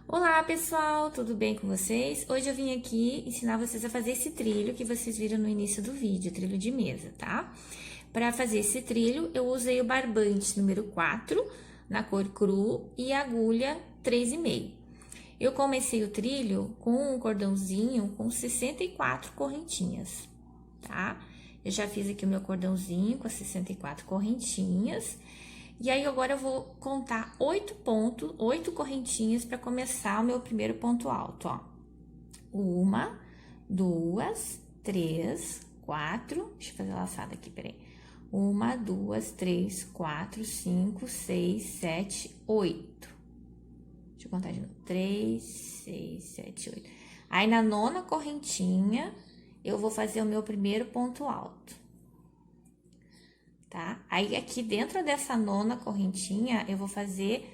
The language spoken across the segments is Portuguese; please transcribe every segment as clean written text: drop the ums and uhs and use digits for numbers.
Olá pessoal, tudo bem com vocês? Hoje eu vim aqui ensinar vocês a fazer esse trilho que vocês viram no início do vídeo, trilho de mesa, tá? Para fazer esse trilho, eu usei o barbante número 4, na cor cru, e agulha 3,5. Eu comecei o trilho com um cordãozinho com 64 correntinhas, tá? Eu já fiz aqui o meu cordãozinho com as 64 correntinhas. E aí, agora eu vou contar 8 correntinhas para começar o meu primeiro ponto alto, ó. 1, 2, 3, 4. Deixa eu fazer a laçada aqui, peraí. 1, 2, 3, 4, 5, 6, 7, 8. Deixa eu contar de novo. 3, 6, 7, 8. Aí, na 9ª correntinha, eu vou fazer o meu primeiro ponto alto. Tá? Aí, aqui dentro dessa 9ª correntinha, eu vou fazer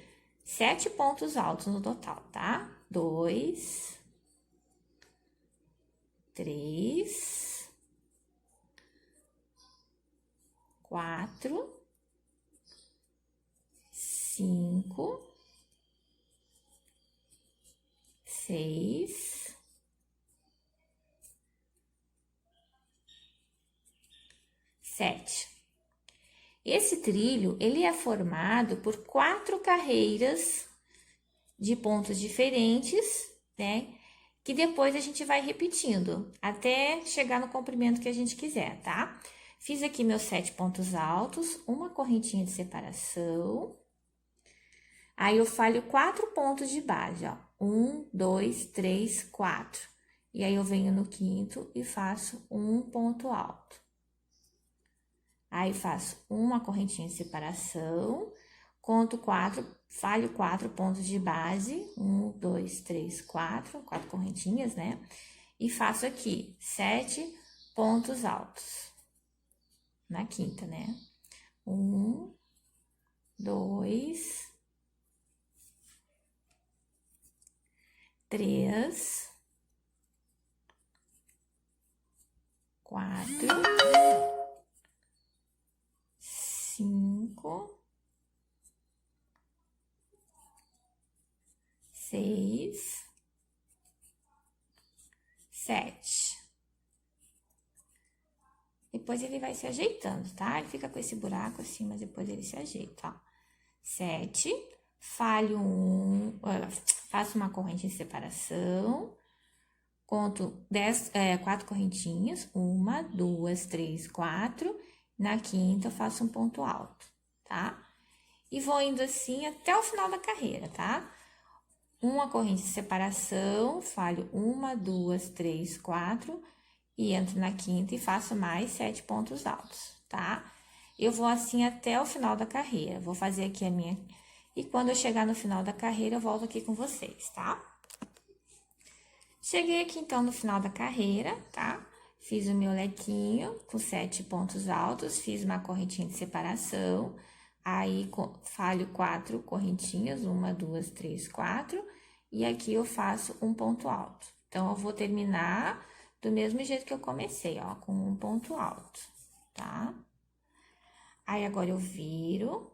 7 pontos altos no total, tá? 2, 3, 4, 5, 6, 7. Esse trilho, ele é formado por 4 carreiras de pontos diferentes, né? Que depois a gente vai repetindo, até chegar no comprimento que a gente quiser, tá? Fiz aqui meus 7 pontos altos, uma correntinha de separação. Aí, eu falho 4 pontos de base, ó. 1, 2, 3, 4. E aí, eu venho no 5º e faço um ponto alto. Aí, faço uma correntinha de separação, conto 4, falho 4 pontos de base, 1, 2, 3, 4 correntinhas, né? E faço aqui 7 pontos altos, na 5ª, né? 1, 2, 3, 4, 5, 6, 7. Depois ele vai se ajeitando, tá? Ele fica com esse buraco assim, mas depois ele se ajeita, ó. 7, falho faço uma corrente de separação, conto 4 correntinhas, 1, 2, 3, 4, na 5ª eu faço um ponto alto, tá? E vou indo assim até o final da carreira, tá? Uma corrente de separação, falho 1, 2, 3, 4, e entro na 5ª e faço mais 7 pontos altos, tá? Eu vou assim até o final da carreira, vou fazer aqui a minha... E quando eu chegar no final da carreira, eu volto aqui com vocês, tá? Cheguei aqui, então, no final da carreira, tá? Fiz o meu lequinho com 7 pontos altos, fiz uma correntinha de separação, aí falho 4 correntinhas, 1, 2, 3, 4, e aqui eu faço um ponto alto. Então, eu vou terminar do mesmo jeito que eu comecei, ó, com um ponto alto, tá? Aí, agora eu viro,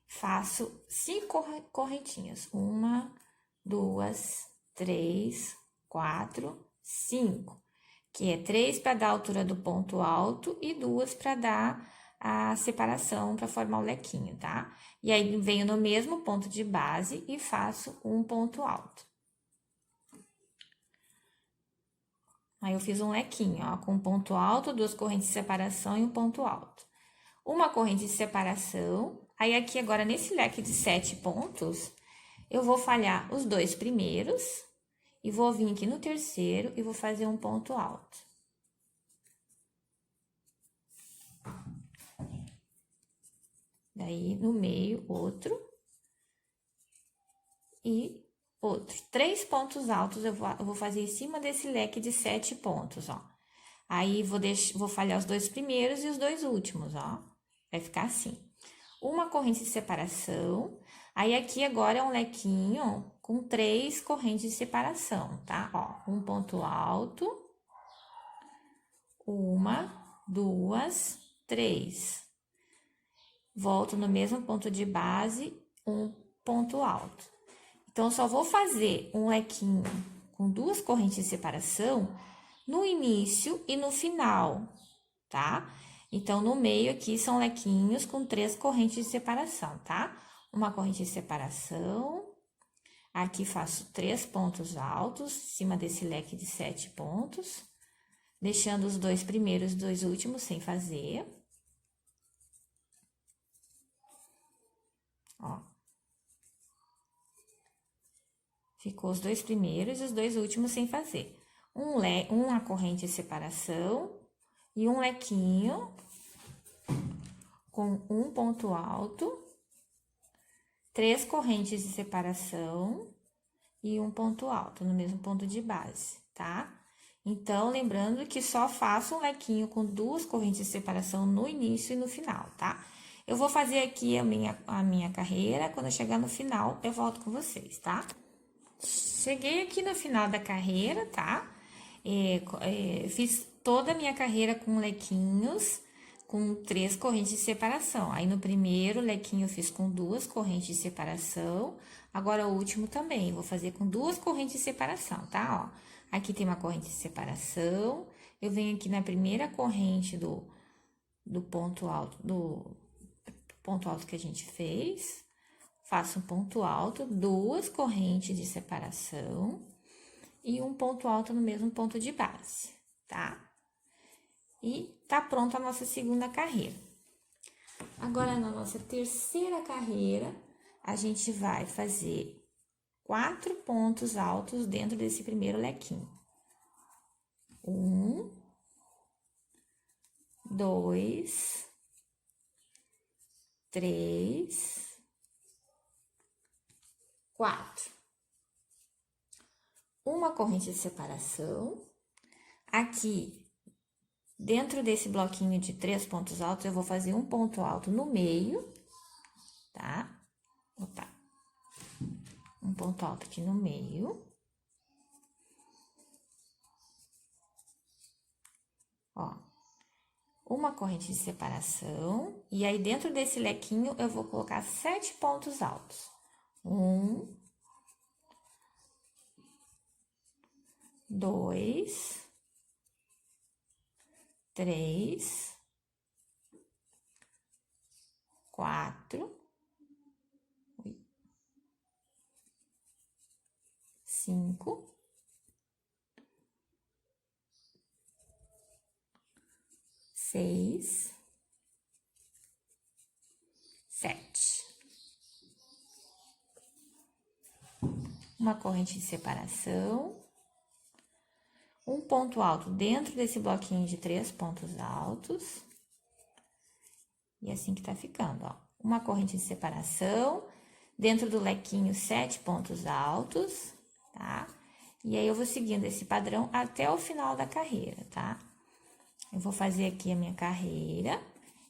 faço 5 correntinhas, 1, 2, 3, 4, 5, que é 3 para dar a altura do ponto alto e 2 para dar a separação para formar o lequinho, tá? E aí, venho no mesmo ponto de base e faço um ponto alto. Aí, eu fiz um lequinho, ó, com um ponto alto, 2 correntes de separação e um ponto alto. Uma corrente de separação, aí aqui agora nesse leque de 7 pontos, eu vou falhar os 2 primeiros e vou vir aqui no 3º e vou fazer um ponto alto. Daí, no meio, outro e outro. 3 pontos altos eu vou fazer em cima desse leque de 7 pontos, ó. Aí, vou falhar os 2 primeiros e os 2 últimos, ó. Vai ficar assim. Uma corrente de separação. Aí, aqui agora é um lequinho com 3 correntes de separação, tá? Ó, um ponto alto. 1, 2, 3. Volto no mesmo ponto de base, um ponto alto. Então, só vou fazer um lequinho com 2 correntes de separação no início e no final, tá? Então, no meio aqui são lequinhos com 3 correntes de separação, tá? Uma corrente de separação, aqui faço 3 pontos altos, em cima desse leque de 7 pontos, deixando os 2 primeiros e 2 últimos sem fazer. Ó. Ficou os 2 primeiros e os 2 últimos sem fazer. Uma corrente de separação e um lequinho com um ponto alto, 3 correntes de separação e um ponto alto no mesmo ponto de base, tá? Então, lembrando que só faço um lequinho com 2 correntes de separação no início e no final, tá? Eu vou fazer aqui a minha carreira, quando eu chegar no final, eu volto com vocês, tá? Cheguei aqui no final da carreira, tá? Fiz toda a minha carreira com lequinhos, com 3 correntes de separação. Aí, no primeiro lequinho, eu fiz com 2 correntes de separação. Agora, o último também, vou fazer com 2 correntes de separação, tá? Ó, aqui tem uma corrente de separação. Eu venho aqui na primeira corrente do ponto alto, que a gente fez. Faço um ponto alto, 2 correntes de separação e um ponto alto no mesmo ponto de base, tá? E tá pronta a nossa segunda carreira. Agora, na nossa terceira carreira, a gente vai fazer 4 pontos altos dentro desse primeiro lequinho. 1, 2, 3, 4. Uma corrente de separação. Aqui, dentro desse bloquinho de 3 pontos altos, eu vou fazer um ponto alto no meio, tá? Opa. Um ponto alto aqui no meio. Ó. Uma corrente de separação. E aí, dentro desse lequinho, eu vou colocar 7 pontos altos. 1, 2, 3, 4, 5, 6, 7. Uma corrente de separação. Um ponto alto dentro desse bloquinho de 3 pontos altos. E assim que tá ficando, ó. Uma corrente de separação. Dentro do lequinho, 7 pontos altos, tá? E aí, eu vou seguindo esse padrão até o final da carreira, tá? Eu vou fazer aqui a minha carreira.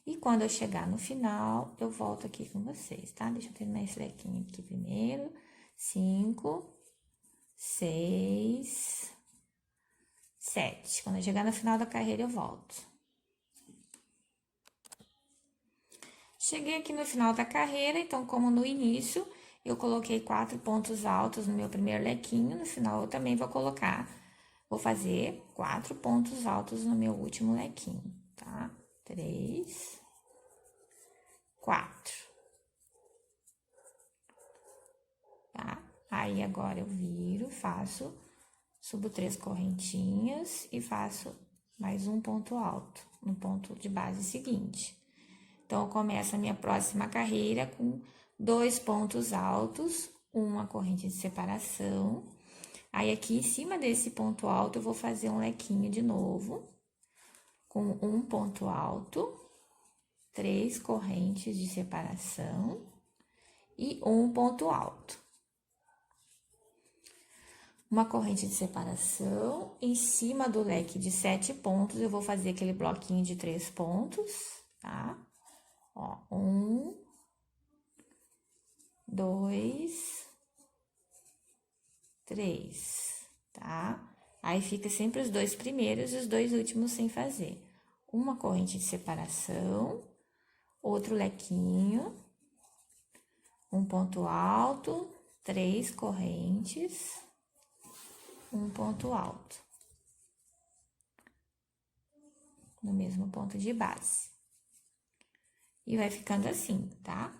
E quando eu chegar no final, eu volto aqui com vocês, tá? Deixa eu terminar esse lequinho aqui primeiro. 5, 6, 7. Quando eu chegar no final da carreira, eu volto. Cheguei aqui no final da carreira, então, como no início, eu coloquei 4 pontos altos no meu primeiro lequinho, no final eu também vou fazer 4 pontos altos no meu último lequinho, tá? 3, 4. Tá? Aí, agora eu viro, subo 3 correntinhas e faço mais um ponto alto no ponto de base seguinte. Então, eu começo a minha próxima carreira com 2 pontos altos, uma corrente de separação. Aí, aqui em cima desse ponto alto, eu vou fazer um lequinho de novo, com um ponto alto, 3 correntes de separação e um ponto alto. Uma corrente de separação, em cima do leque de 7 pontos, eu vou fazer aquele bloquinho de 3 pontos, tá? Ó, 1, 2, 3, tá? Aí, fica sempre os 2 primeiros e os 2 últimos sem fazer. Uma corrente de separação, outro lequinho, um ponto alto, 3 correntes, um ponto alto, no mesmo ponto de base. E vai ficando assim, tá?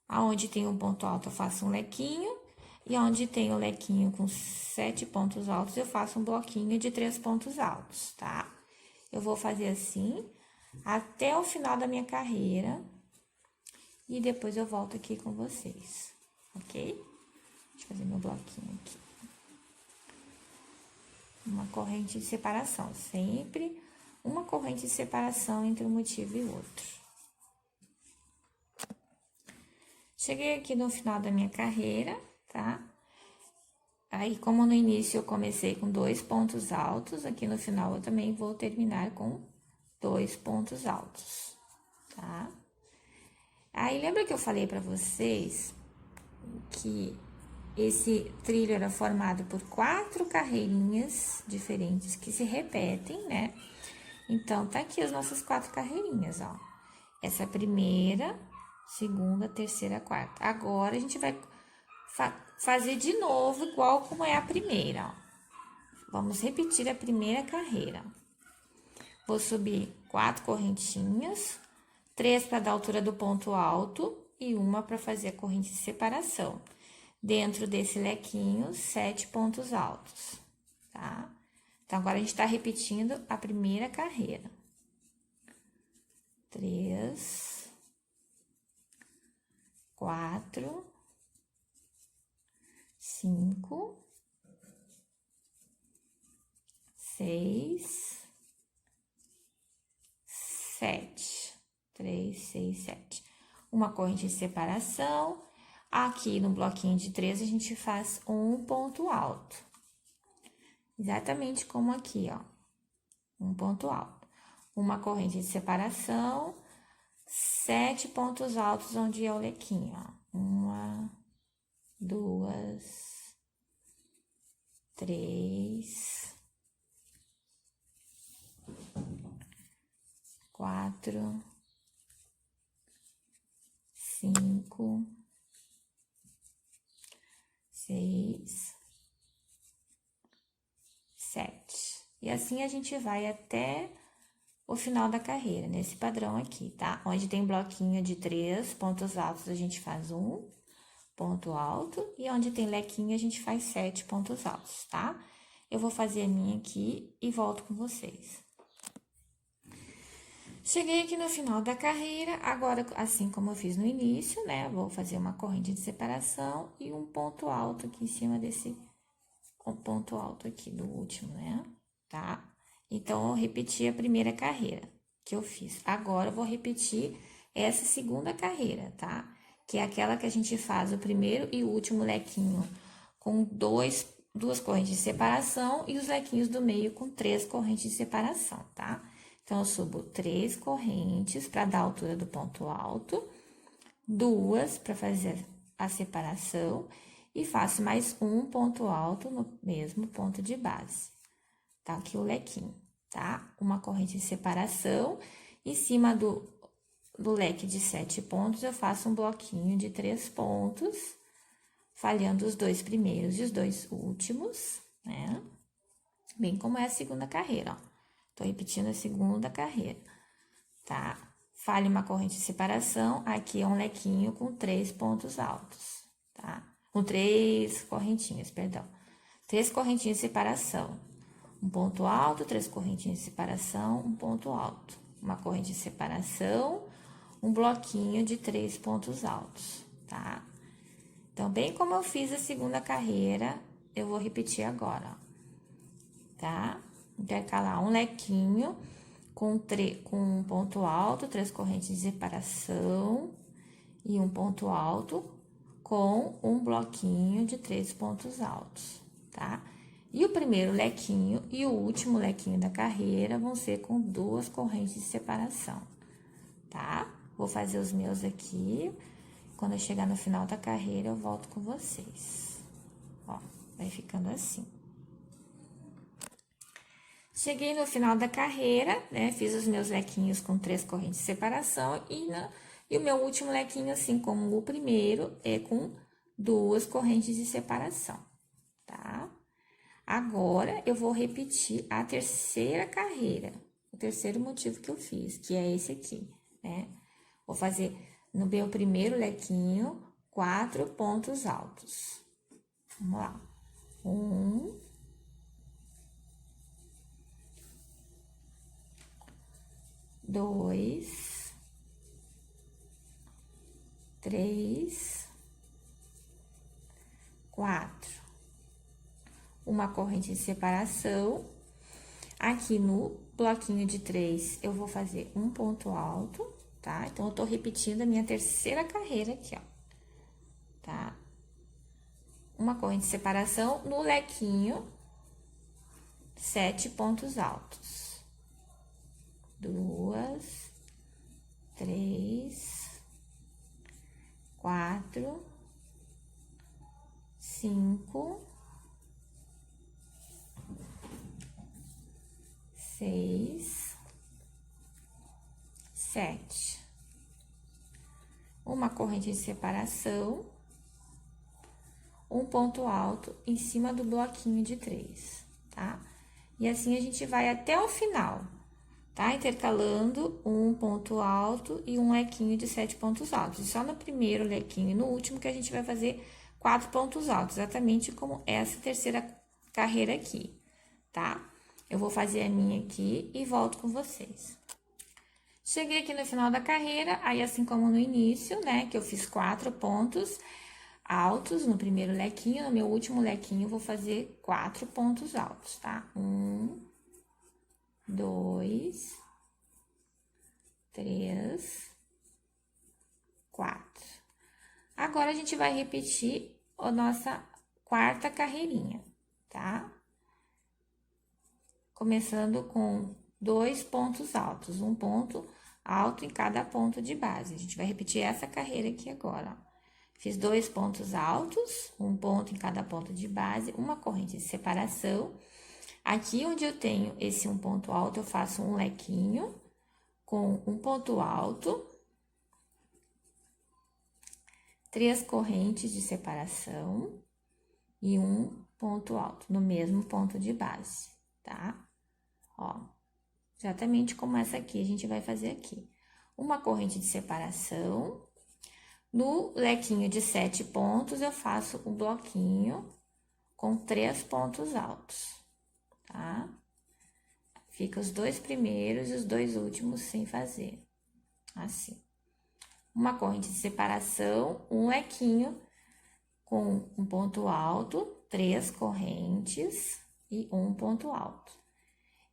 Aonde tem um ponto alto, eu faço um lequinho, e onde tem o lequinho com 7 pontos altos, eu faço um bloquinho de 3 pontos altos, tá? Eu vou fazer assim, até o final da minha carreira, e depois eu volto aqui com vocês, ok? Deixa eu fazer meu bloquinho aqui. Uma corrente de separação, sempre uma corrente de separação entre um motivo e outro. Cheguei aqui no final da minha carreira, tá? Aí, como no início eu comecei com 2 pontos altos, aqui no final eu também vou terminar com 2 pontos altos, tá? Aí, lembra que eu falei pra vocês que esse trilho era formado por 4 carreirinhas diferentes que se repetem, né? Então, tá aqui as nossas 4 carreirinhas, ó. Essa primeira, segunda, terceira, quarta. Agora, a gente vai fazer de novo igual como é a primeira, ó. Vamos repetir a primeira carreira. Vou subir 4 correntinhas, 3 para dar a altura do ponto alto e uma para fazer a corrente de separação. Dentro desse lequinho, 7 pontos altos, tá? Então, agora a gente tá repetindo a primeira carreira. 3, 4, 5, 6, 7. 3, 6, 7. Uma corrente de separação. Aqui no bloquinho de 3, a gente faz um ponto alto. Exatamente como aqui, ó. Um ponto alto. Uma corrente de separação, 7 pontos altos onde é o lequinho, ó. 1, 2, 3, 4, 5, 6, 7. E assim a gente vai até o final da carreira, nesse padrão aqui, tá? Onde tem bloquinho de 3 pontos altos, a gente faz um ponto alto. E onde tem lequinho, a gente faz 7 pontos altos, tá? Eu vou fazer a minha aqui e volto com vocês. Cheguei aqui no final da carreira, agora, assim como eu fiz no início, né? Vou fazer uma corrente de separação e um ponto alto aqui em cima desse ponto alto aqui do último, né? Tá? Então, eu repeti a primeira carreira que eu fiz. Agora, eu vou repetir essa segunda carreira, tá? Que é aquela que a gente faz o primeiro e o último lequinho com duas correntes de separação e os lequinhos do meio com 3 correntes de separação, tá? Então, eu subo 3 correntes para dar a altura do ponto alto, 2 para fazer a separação e faço mais um ponto alto no mesmo ponto de base. Tá aqui o lequinho, tá? Uma corrente de separação, em cima do leque de 7 pontos, eu faço um bloquinho de 3 pontos, falhando os 2 primeiros e os 2 últimos, né? Bem como é a segunda carreira, ó. Tô repetindo a segunda carreira, tá? Falho uma corrente de separação, aqui é um lequinho com 3 pontos altos, tá? Com 3 correntinhas, perdão. 3 correntinhas de separação. Um ponto alto, 3 correntinhas de separação, um ponto alto. Uma corrente de separação, um bloquinho de 3 pontos altos, tá? Então, bem como eu fiz a segunda carreira, eu vou repetir agora, ó, tá? Intercalar um lequinho com um ponto alto, 3 correntes de separação e um ponto alto com um bloquinho de 3 pontos altos, tá? E o primeiro lequinho e o último lequinho da carreira vão ser com 2 correntes de separação, tá? Vou fazer os meus aqui. Quando eu chegar no final da carreira, eu volto com vocês. Ó, vai ficando assim. Cheguei no final da carreira, né? Fiz os meus lequinhos com 3 correntes de separação e o meu último lequinho, assim como o primeiro, é com 2 correntes de separação, tá? Agora, eu vou repetir a terceira carreira, o terceiro motivo que eu fiz, que é esse aqui, né? Vou fazer no meu primeiro lequinho, 4 pontos altos. Vamos lá. 1, 2, 3, 4. Uma corrente de separação. Aqui no bloquinho de 3, eu vou fazer um ponto alto, tá? Então, eu tô repetindo a minha terceira carreira aqui, ó, tá? Uma corrente de separação no lequinho, 7 pontos altos. 2, 3, 4, 5, 6, 7. Uma corrente de separação, um ponto alto em cima do bloquinho de 3, tá? E assim a gente vai até o final, tá? Intercalando um ponto alto e um lequinho de 7 pontos altos. E só no primeiro lequinho e no último que a gente vai fazer 4 pontos altos, exatamente como essa terceira carreira aqui, tá? Eu vou fazer a minha aqui e volto com vocês. Cheguei aqui no final da carreira, aí assim como no início, né, que eu fiz 4 pontos altos no primeiro lequinho, no meu último lequinho eu vou fazer 4 pontos altos, tá? 1, 2, 3, 4. Agora, a gente vai repetir a nossa quarta carreirinha, tá? Começando com 2 pontos altos, um ponto alto em cada ponto de base. A gente vai repetir essa carreira aqui agora, ó. Fiz 2 pontos altos, um ponto em cada ponto de base, uma corrente de separação. Aqui onde eu tenho esse um ponto alto, eu faço um lequinho com um ponto alto, 3 correntes de separação e um ponto alto no mesmo ponto de base, tá? Ó, exatamente como essa aqui a gente vai fazer aqui. Uma corrente de separação. No lequinho de 7 pontos, eu faço um bloquinho com 3 pontos altos, tá? Fica os 2 primeiros e os 2 últimos sem fazer, assim. Uma corrente de separação, um lequinho com um ponto alto, 3 correntes e um ponto alto.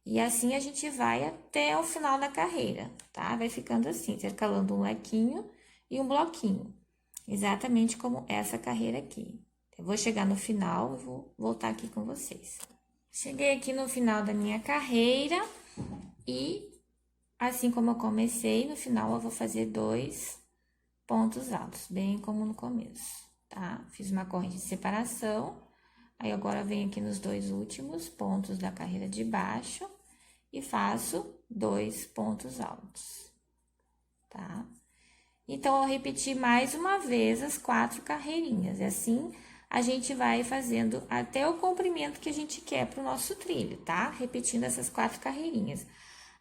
E assim a gente vai até o final da carreira, tá? Vai ficando assim, intercalando um lequinho e um bloquinho, exatamente como essa carreira aqui. Eu vou chegar no final e vou voltar aqui com vocês. Cheguei aqui no final da minha carreira e, assim como eu comecei, no final eu vou fazer 2 pontos altos, bem como no começo, tá? Fiz uma corrente de separação, aí agora eu venho aqui nos 2 últimos pontos da carreira de baixo e faço 2 pontos altos, tá? Então, eu repeti mais uma vez as 4 carreirinhas, e assim a gente vai fazendo até o comprimento que a gente quer para o nosso trilho, tá? Repetindo essas 4 carreirinhas.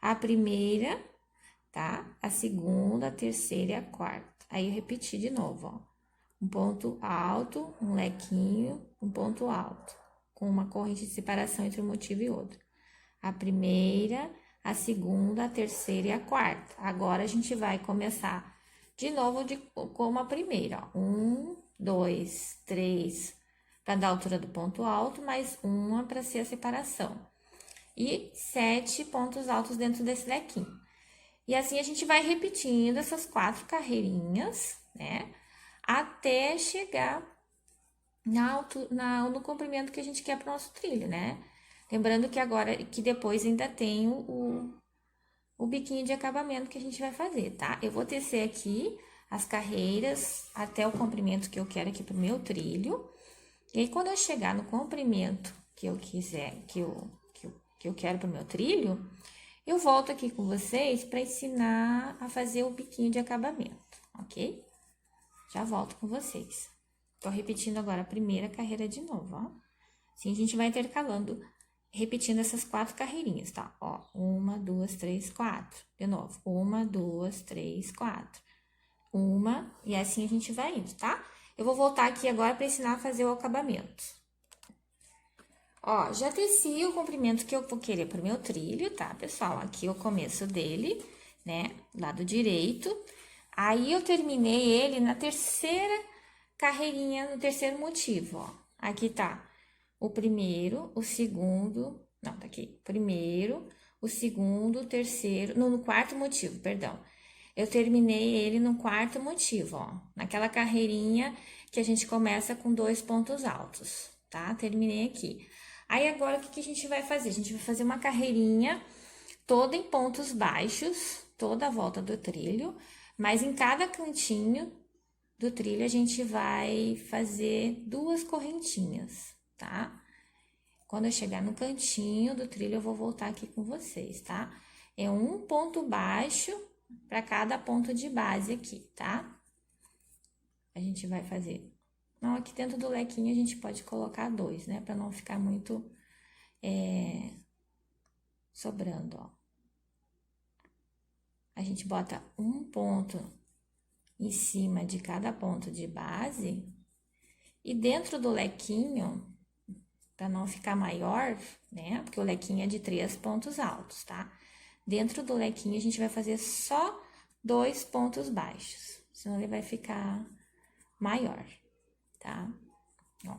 A primeira, tá? A segunda, a terceira e a quarta. Aí, eu repeti de novo, ó. Um ponto alto, um lequinho, um ponto alto, com uma corrente de separação entre um motivo e outro. A primeira, a segunda, a terceira e a quarta. Agora, a gente vai começar de novo como a primeira, ó. 1, 2, 3, para dar a altura do ponto alto, mais uma para ser a separação. E 7 pontos altos dentro desse lequinho. E assim, a gente vai repetindo essas 4 carreirinhas, né? Até chegar no comprimento que a gente quer para o nosso trilho, né? Lembrando que agora, que depois ainda tem o biquinho de acabamento que a gente vai fazer, tá? Eu vou tecer aqui as carreiras até o comprimento que eu quero aqui pro meu trilho. E aí, quando eu chegar no comprimento que eu quiser, que eu quero pro meu trilho, eu volto aqui com vocês para ensinar a fazer o biquinho de acabamento, ok? Já volto com vocês. Tô repetindo agora a primeira carreira de novo, ó. Assim, a gente vai intercalando, repetindo essas 4 carreirinhas, tá? Ó, 1, 2, 3, 4. De novo, 1, 2, 3, 4. 1, e assim a gente vai indo, tá? Eu vou voltar aqui agora para ensinar a fazer o acabamento. Ó, já teci o comprimento que eu vou querer pro meu trilho, tá, pessoal? Aqui é o começo dele, né? Lado direito. Aí, eu terminei ele na terceira carreirinha, no terceiro motivo, ó. Aqui tá o primeiro, o segundo... Não, tá aqui. Primeiro, o segundo, o terceiro... No quarto motivo, perdão. Eu terminei ele no quarto motivo, ó. Naquela carreirinha que a gente começa com 2 pontos altos, tá? Terminei aqui. Aí, agora, o que a gente vai fazer? A gente vai fazer uma carreirinha toda em pontos baixos, toda a volta do trilho, mas em cada cantinho do trilho a gente vai fazer 2 correntinhas, tá? Quando eu chegar no cantinho do trilho, eu vou voltar aqui com vocês, tá? É um ponto baixo para cada ponto de base aqui, tá? A gente vai fazer... Não, aqui dentro do lequinho a gente pode colocar 2, né? Para não ficar muito sobrando, ó. A gente bota um ponto em cima de cada ponto de base e dentro do lequinho, para não ficar maior, né? Porque o lequinho é de 3 pontos altos, tá? Dentro do lequinho a gente vai fazer só 2 pontos baixos, senão ele vai ficar maior, tá? Ó.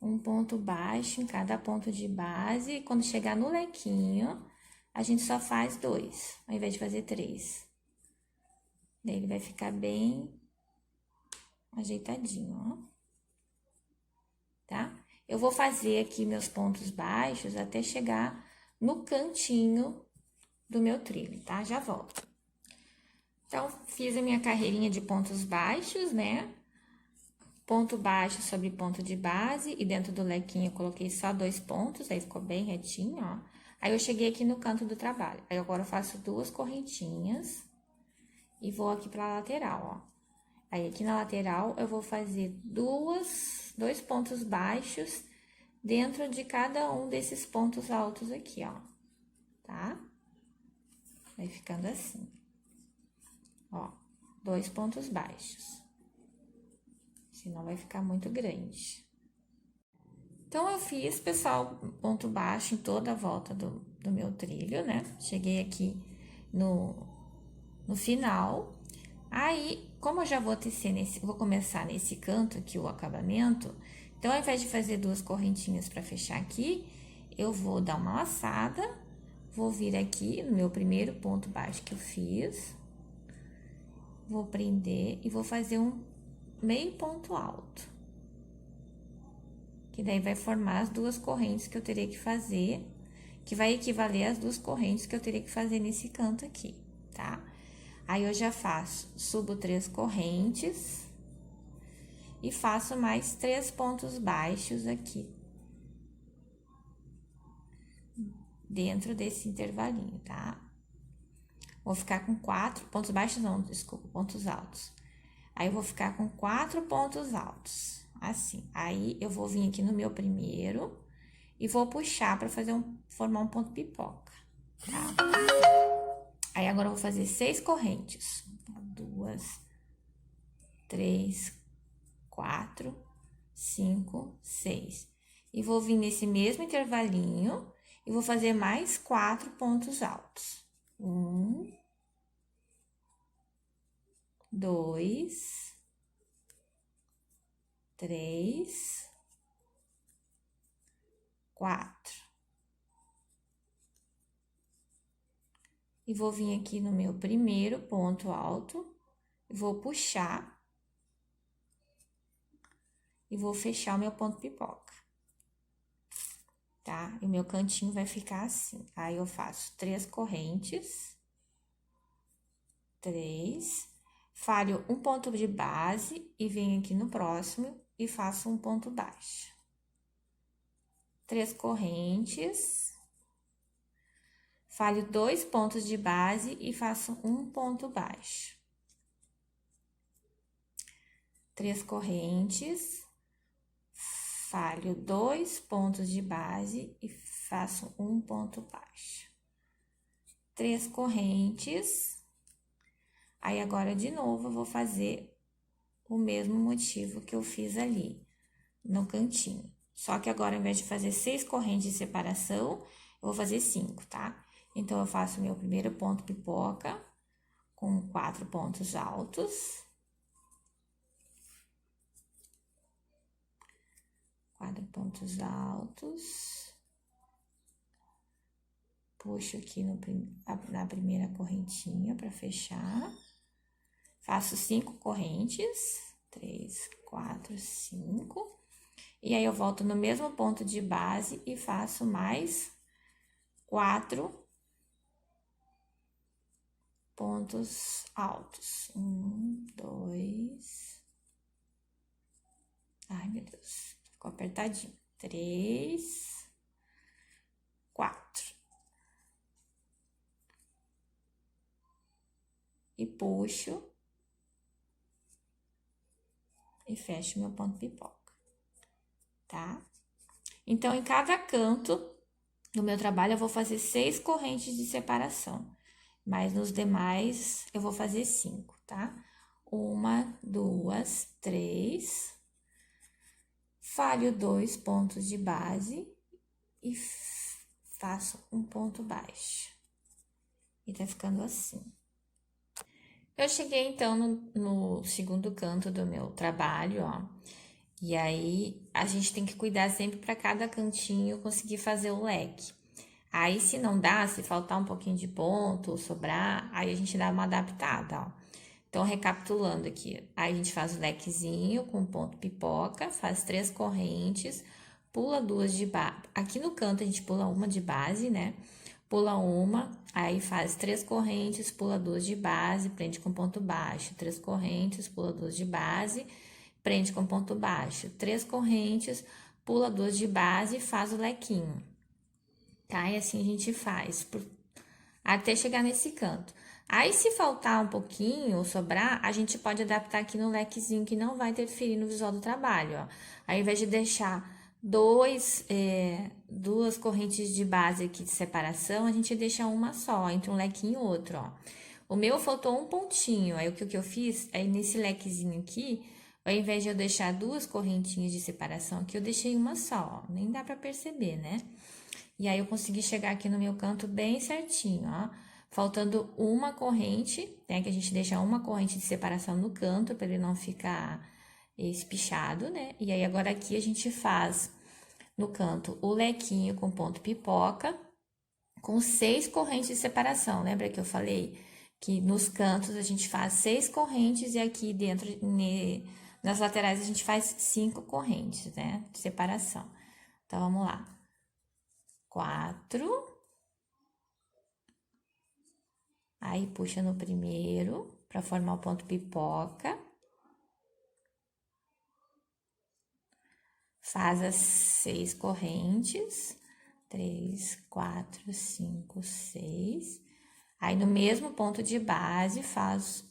Um ponto baixo em cada ponto de base e quando chegar no lequinho, a gente só faz 2, ao invés de fazer 3. Daí, ele vai ficar bem ajeitadinho, ó. Tá? Eu vou fazer aqui meus pontos baixos até chegar no cantinho do meu trilho, tá? Já volto. Então, fiz a minha carreirinha de pontos baixos, né? Ponto baixo sobre ponto de base e dentro do lequinho eu coloquei só 2 pontos, aí ficou bem retinho, ó. Aí, eu cheguei aqui no canto do trabalho. Aí, agora eu faço 2 correntinhas e vou aqui pra lateral, ó. Aí, aqui na lateral, eu vou fazer 2 pontos baixos dentro de cada um desses pontos altos aqui, ó, tá? Vai ficando assim. Ó, 2 pontos baixos. Senão vai ficar muito grande. Então, eu fiz, pessoal, ponto baixo em toda a volta do meu trilho, né? Cheguei aqui no final. Aí, como eu já vou tecer vou começar nesse canto aqui o acabamento, então, ao invés de fazer 2 correntinhas para fechar aqui, eu vou dar uma laçada, vou vir aqui no meu primeiro ponto baixo que eu fiz, vou prender e vou fazer um meio ponto alto. Que daí vai formar as 2 correntes que eu teria que fazer, que vai equivaler às 2 correntes que eu teria que fazer nesse canto aqui, tá? Aí, eu já faço, subo 3 correntes e faço mais 3 pontos baixos aqui. Dentro desse intervalinho, tá? Vou ficar com 4 pontos baixos, não, desculpa, pontos altos. Aí, eu vou ficar com 4 pontos altos, assim. Aí, eu vou vir aqui no meu primeiro e vou puxar pra formar um ponto pipoca, tá? Aí, agora eu vou fazer 6 correntes. 2, 3, 4, 5, 6. E vou vir nesse mesmo intervalinho e vou fazer mais 4 pontos altos. 1, 2, 3, 4. E vou vir aqui no meu primeiro ponto alto, vou puxar e vou fechar o meu ponto pipoca, tá? E o meu cantinho vai ficar assim. Aí, eu faço 3 correntes, 3, falho um ponto de base e venho aqui no próximo e faço um ponto baixo. 3 correntes, falho 2 pontos de base e faço um ponto baixo. 3 correntes, falho 2 pontos de base e faço um ponto baixo. 3 correntes. Aí, agora, de novo, eu vou fazer o mesmo motivo que eu fiz ali, no cantinho. Só que agora, ao invés de fazer 6 correntes de separação, eu vou fazer 5, tá? Então, eu faço meu primeiro ponto pipoca com 4 pontos altos. 4 pontos altos. Puxo aqui na primeira correntinha para fechar. Faço 5 correntes. 3, 4, 5. E aí, eu volto no mesmo ponto de base e faço mais 4 pontos altos. 1, 2. Ai, meu Deus, ficou apertadinho. 3, 4. E puxo. E fecho meu ponto pipoca, tá? Então, em cada canto do meu trabalho, eu vou fazer 6 correntes de separação. Mas nos demais, eu vou fazer 5, tá? 1, 2, 3. Falho 2 pontos de base e faço um ponto baixo. E tá ficando assim. Eu cheguei, então, no segundo canto do meu trabalho, ó. E aí, a gente tem que cuidar sempre para cada cantinho conseguir fazer o leque. Aí, se não dá, se faltar um pouquinho de ponto, sobrar, aí a gente dá uma adaptada, ó. Então, recapitulando aqui, aí a gente faz o lequezinho com ponto pipoca, faz 3 correntes, pula 2 de base. Aqui no canto, a gente pula uma de base, né? Pula uma, aí faz 3 correntes, pula 2 de base, prende com ponto baixo. 3 correntes, pula 2 de base, prende com ponto baixo. 3 correntes, pula 2 de base e faz o lequinho. Tá? E assim a gente faz até chegar nesse canto. Aí, se faltar um pouquinho ou sobrar, a gente pode adaptar aqui no lequezinho que não vai interferir no visual do trabalho, ó. Aí, ao invés de deixar duas correntes de base aqui de separação, a gente deixa uma só, entre um lequinho e outro, ó. O meu faltou um pontinho, aí o que eu fiz, aí nesse lequezinho aqui, ao invés de eu deixar 2 correntinhas de separação aqui, eu deixei uma só, ó. Nem dá pra perceber, né? E aí, eu consegui chegar aqui no meu canto bem certinho, ó. Faltando uma corrente, né? Que a gente deixa uma corrente de separação no canto, para ele não ficar espichado, né? E aí, agora aqui a gente faz no canto o lequinho com ponto pipoca, com 6 correntes de separação. Lembra que eu falei que nos cantos a gente faz 6 correntes e aqui dentro, nas laterais, a gente faz 5 correntes, né? De separação. Então, vamos lá. 4. Aí, puxa no primeiro, para formar o ponto pipoca. Faz as 6 correntes. 3, 4, 5, 6. Aí, no mesmo ponto de base, faz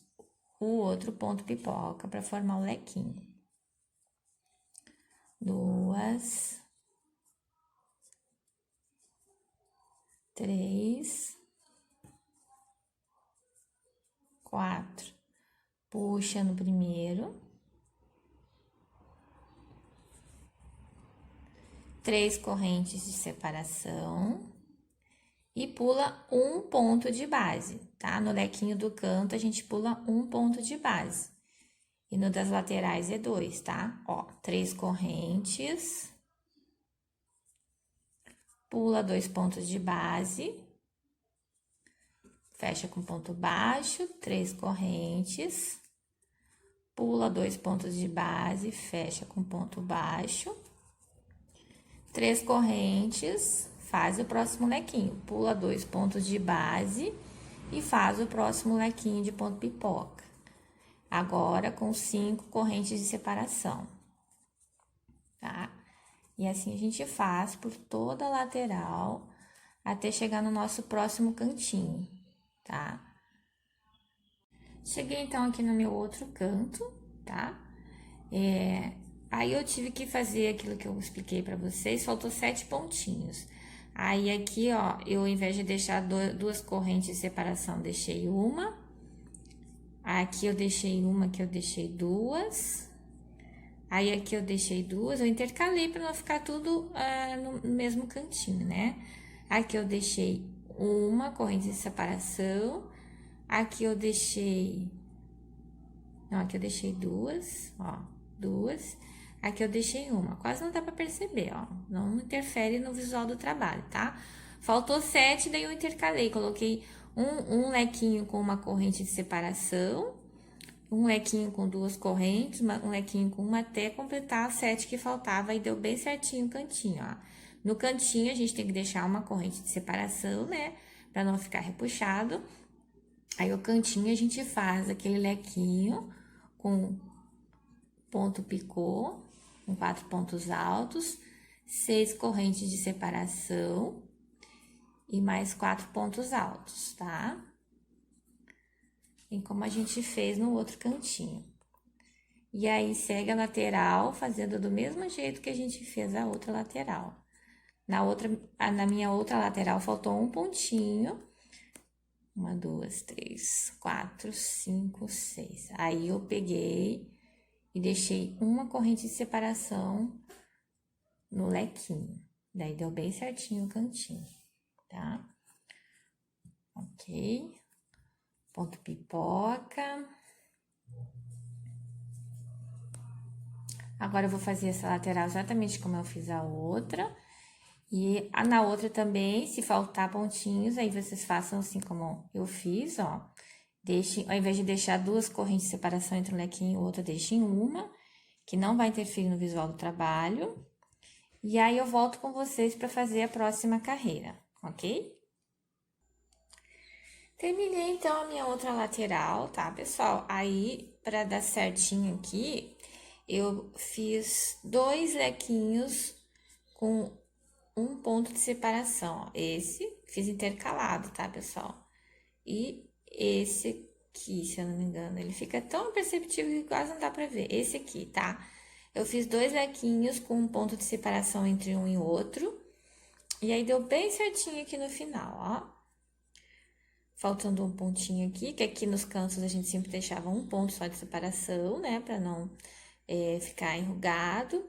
o outro ponto pipoca para formar o lequinho. 2, 3, 4. Puxa no primeiro. 3 correntes de separação e pula um ponto de base, tá? No lequinho do canto, a gente pula um ponto de base. E no das laterais é 2, tá? Ó, 3 correntes, pula 2 pontos de base, fecha com ponto baixo, 3 correntes, pula 2 pontos de base, fecha com ponto baixo, 3 correntes, faz o próximo lequinho, pula 2 pontos de base e faz o próximo lequinho de ponto pipoca. Agora, com 5 correntes de separação, tá? E assim a gente faz por toda a lateral até chegar no nosso próximo cantinho, tá? Cheguei, então, aqui no meu outro canto, tá? Aí eu tive que fazer aquilo que eu expliquei pra vocês, faltou 7 pontinhos. Aí aqui, ó, eu ao invés de deixar duas correntes de separação, deixei uma. Aqui eu deixei uma, aqui eu deixei duas. Aí aqui eu deixei duas, eu intercalei pra não ficar tudo no mesmo cantinho, né? Aqui eu deixei uma corrente de separação. Aqui eu deixei... Não, aqui eu deixei duas, ó, duas. Aqui eu deixei uma, quase não dá pra perceber, ó. Não interfere no visual do trabalho, tá? Faltou 7, daí eu intercalei, coloquei um lequinho com uma corrente de separação, um lequinho com duas correntes, um lequinho com uma até completar as 7 que faltava e deu bem certinho o cantinho, ó. No cantinho a gente tem que deixar uma corrente de separação, né? Pra não ficar repuxado. Aí o cantinho a gente faz aquele lequinho com ponto picô, com 4 pontos altos, 6 correntes de separação e mais 4 pontos altos, tá? E como a gente fez no outro cantinho. E aí, segue a lateral, fazendo do mesmo jeito que a gente fez a outra lateral. Na minha outra lateral, faltou um pontinho. 1, 2, 3, 4, 5, 6. Aí, eu peguei e deixei uma corrente de separação no lequinho. Daí, deu bem certinho o cantinho, tá? Ok. Ponto pipoca. Agora, eu vou fazer essa lateral exatamente como eu fiz a outra. E na outra também, se faltar pontinhos, aí vocês façam assim como eu fiz, ó. Deixem, ao invés de deixar duas correntes de separação entre um lequinho e o outro, deixem uma, que não vai interferir no visual do trabalho. E aí, eu volto com vocês para fazer a próxima carreira, ok? Terminei, então, a minha outra lateral, tá, pessoal? Aí, para dar certinho aqui, eu fiz 2 lequinhos com um ponto de separação, ó. Esse fiz intercalado, tá, pessoal? E esse aqui, se eu não me engano, ele fica tão perceptível que quase não dá pra ver. Esse aqui, tá? Eu fiz 2 lequinhos com um ponto de separação entre um e outro. E aí, deu bem certinho aqui no final, ó. Faltando um pontinho aqui, que aqui nos cantos a gente sempre deixava um ponto só de separação, né? Pra não ficar enrugado.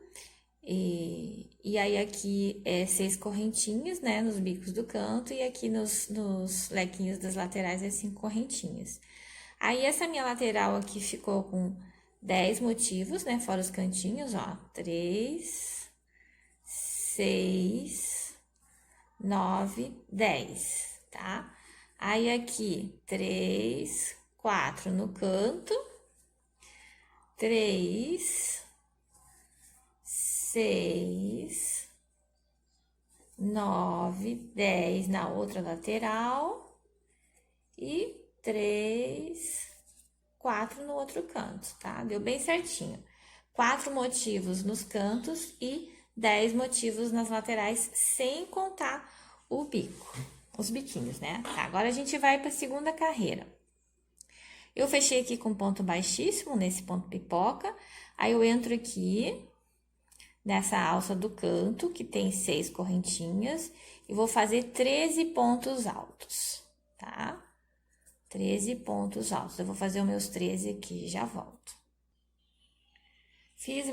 E aí, aqui 6 correntinhas, né? Nos bicos do canto. E aqui nos lequinhos das laterais 5 correntinhas. Aí, essa minha lateral aqui ficou com 10 motivos, né? Fora os cantinhos, ó. 3, 6, 9, 10, tá? Aí, aqui, 3, 4 no canto, 3, 6, 9, 10 na outra lateral e 3, 4 no outro canto, tá? Deu bem certinho. 4 motivos nos cantos e 10 motivos nas laterais, sem contar o bico, os biquinhos, né? Tá, agora a gente vai para a segunda carreira. Eu fechei aqui com ponto baixíssimo, nesse ponto pipoca, aí eu entro aqui nessa alça do canto, que tem 6 correntinhas, e vou fazer 13 pontos altos, tá? 13 pontos altos. Eu vou fazer os meus 13 aqui e já volto. Fiz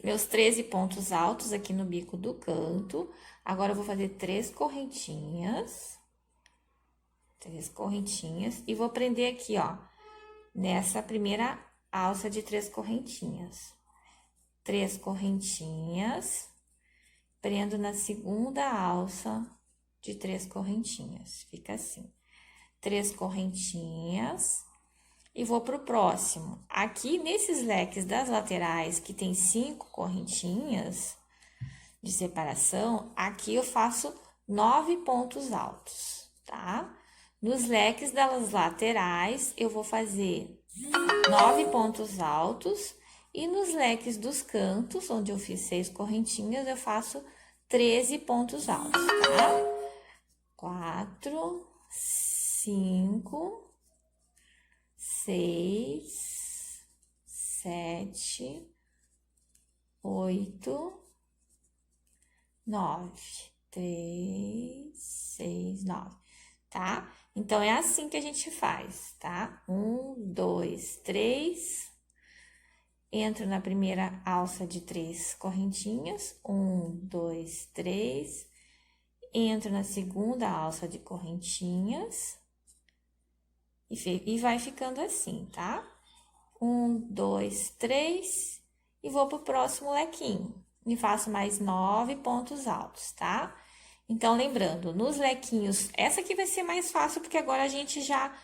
meus 13 pontos altos aqui no bico do canto. Agora, eu vou fazer 3 correntinhas. 3 correntinhas. E vou prender aqui, ó, nessa primeira alça de 3 correntinhas. 3 correntinhas. Prendo na segunda alça de 3 correntinhas. Fica assim. 3 correntinhas. E vou pro próximo. Aqui, nesses leques das laterais, que tem 5 correntinhas de separação, aqui eu faço 9 pontos altos, tá? Nos leques das laterais, eu vou fazer 9 pontos altos. E nos leques dos cantos, onde eu fiz 6 correntinhas, eu faço 13 pontos altos, tá? 4, 5... 6, 7, 8, 9, 3, 6, 9, tá? Então, é assim que a gente faz, tá? 1, 2, 3, entro na primeira alça de 3 correntinhas, 1, 2, 3, entro na segunda alça de correntinhas, e vai ficando assim, tá? 1, 2, 3, e vou pro próximo lequinho. E faço mais 9 pontos altos, tá? Então, lembrando, nos lequinhos, essa aqui vai ser mais fácil, porque agora a gente já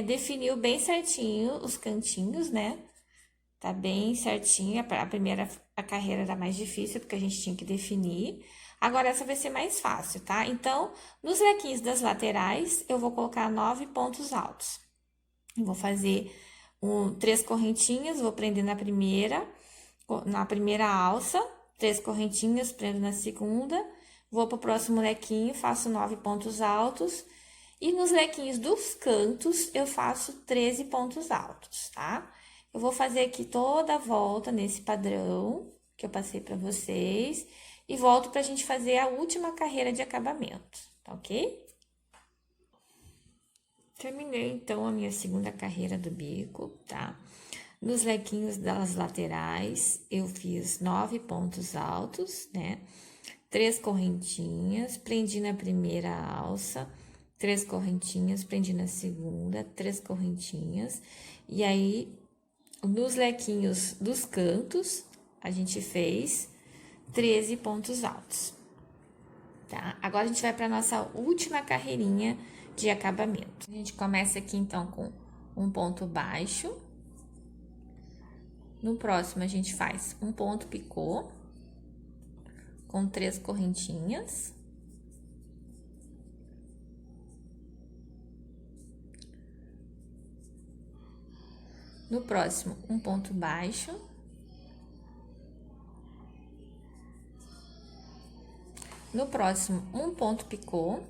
definiu bem certinho os cantinhos, né? Tá bem certinho. A carreira era mais difícil, porque a gente tinha que definir. Agora, essa vai ser mais fácil, tá? Então, nos lequinhos das laterais, eu vou colocar 9 pontos altos. Eu vou fazer 3 correntinhas, vou prender na primeira alça, 3 correntinhas, prendo na segunda, vou pro próximo lequinho, faço 9 pontos altos, e nos lequinhos dos cantos, eu faço 13 pontos altos, tá? Eu vou fazer aqui toda a volta nesse padrão que eu passei para vocês, e volto pra gente fazer a última carreira de acabamento, tá ok? Terminei, então, a minha segunda carreira do bico, tá? Nos lequinhos das laterais, eu fiz 9 pontos altos, né? 3 correntinhas, prendi na primeira alça, 3 correntinhas, prendi na segunda, 3 correntinhas. E aí, nos lequinhos dos cantos, a gente fez 13 pontos altos, tá? Agora, a gente vai para nossa última carreirinha de acabamento. A gente começa aqui, então, com um ponto baixo. No próximo, a gente faz um ponto picô com 3 correntinhas. No próximo, um ponto baixo. No próximo, um ponto picô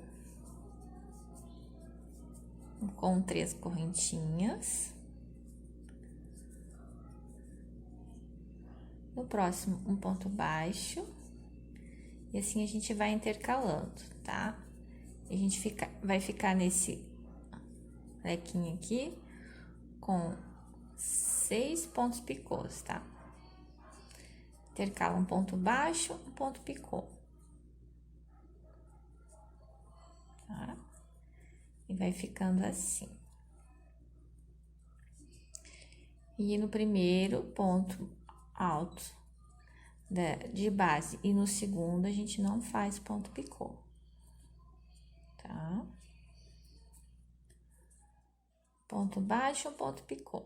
com 3 correntinhas. No próximo, um ponto baixo. E assim a gente vai intercalando, tá? A gente vai ficar nesse lequinho aqui com 6 pontos picôs, tá? Intercala um ponto baixo, um ponto picô. Tá? E vai ficando assim. E no primeiro ponto alto de base e no segundo, a gente não faz ponto picô, tá? Ponto baixo, ponto picô.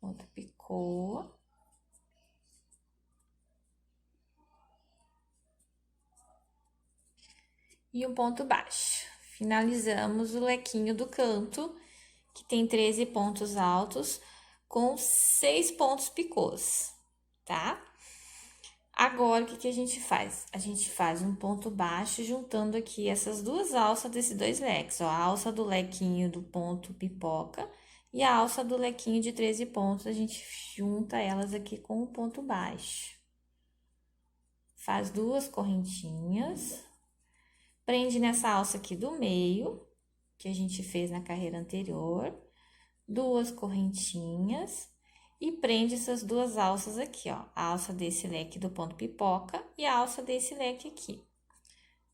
Ponto picô. E um ponto baixo. Finalizamos o lequinho do canto, que tem 13 pontos altos, com 6 pontos picôs, tá? Agora, o que a gente faz? A gente faz um ponto baixo, juntando aqui essas duas alças desses dois leques, ó. A alça do lequinho do ponto pipoca e a alça do lequinho de 13 pontos, a gente junta elas aqui com o ponto baixo. Faz 2 correntinhas, prende nessa alça aqui do meio, que a gente fez na carreira anterior, 2 correntinhas e prende essas duas alças aqui, ó, a alça desse leque do ponto pipoca e a alça desse leque aqui.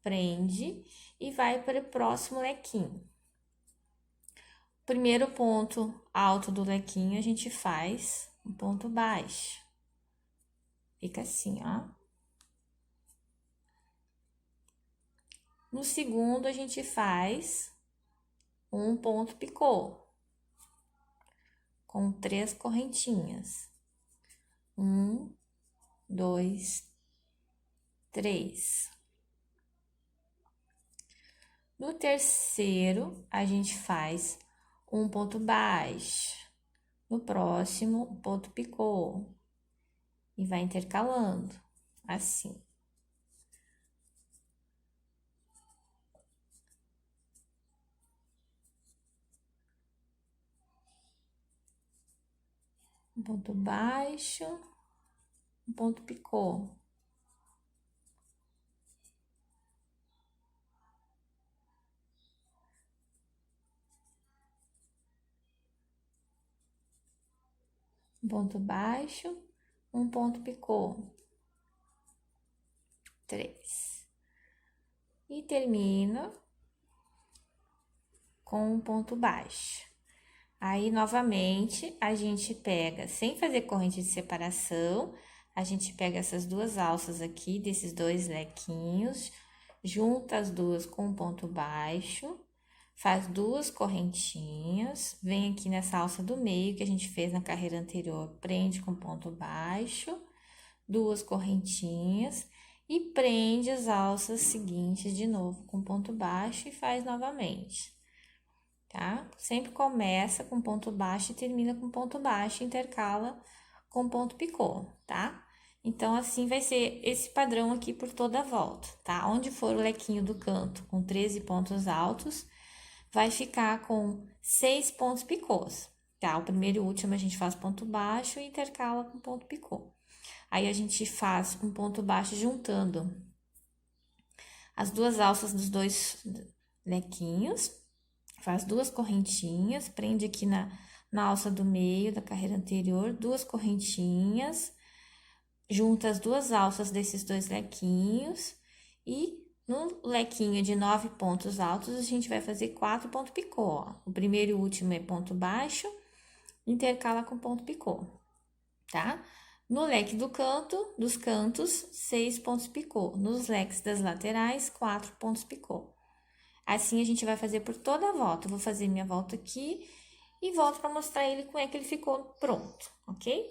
Prende e vai para o próximo lequinho. Primeiro ponto alto do lequinho, a gente faz um ponto baixo. Fica assim, ó. No segundo, a gente faz um ponto picô com 3 correntinhas. 1, 2, 3. No terceiro, a gente faz um ponto baixo. No próximo, um ponto picô. E vai intercalando, assim. um ponto baixo, um ponto picô. Um ponto baixo, um ponto picô. 3. E termino com um ponto baixo. Aí, novamente, a gente pega, sem fazer corrente de separação, a gente pega essas duas alças aqui, desses dois lequinhos, junta as duas com um ponto baixo, faz duas correntinhas, vem aqui nessa alça do meio que a gente fez na carreira anterior, prende com ponto baixo, duas correntinhas e prende as alças seguintes de novo com ponto baixo e faz novamente, tá? Sempre começa com ponto baixo e termina com ponto baixo, intercala com ponto picô, tá? Então, assim vai ser esse padrão aqui por toda a volta, tá? Onde for o lequinho do canto com 13 pontos altos, vai ficar com 6 pontos picôs, tá? O primeiro e o último a gente faz ponto baixo e intercala com ponto picô. Aí, a gente faz um ponto baixo juntando as duas alças dos dois lequinhos, faz duas correntinhas, prende aqui na alça do meio da carreira anterior, duas correntinhas, junta as duas alças desses dois lequinhos e no lequinho de 9 pontos altos, a gente vai fazer 4 pontos picô, ó. O primeiro e o último é ponto baixo, intercala com ponto picô, tá? No leque dos cantos, 6 pontos picô. Nos leques das laterais, 4 pontos picô. Assim, a gente vai fazer por toda a volta. Eu vou fazer minha volta aqui e volto para mostrar ele como é que ele ficou pronto, ok?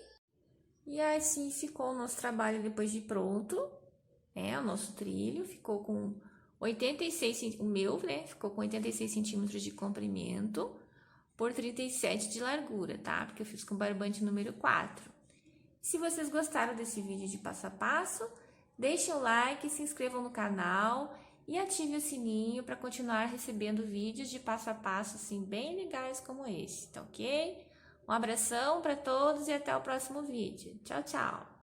E assim ficou o nosso trabalho depois de pronto. O nosso trilho ficou com 86, o meu, né? Ficou com 86 centímetros de comprimento por 37 de largura, tá? Porque eu fiz com barbante número 4. Se vocês gostaram desse vídeo de passo a passo, deixem o like, se inscrevam no canal e ative o sininho para continuar recebendo vídeos de passo a passo assim bem legais como esse, tá ok? Um abração para todos e até o próximo vídeo. Tchau, tchau!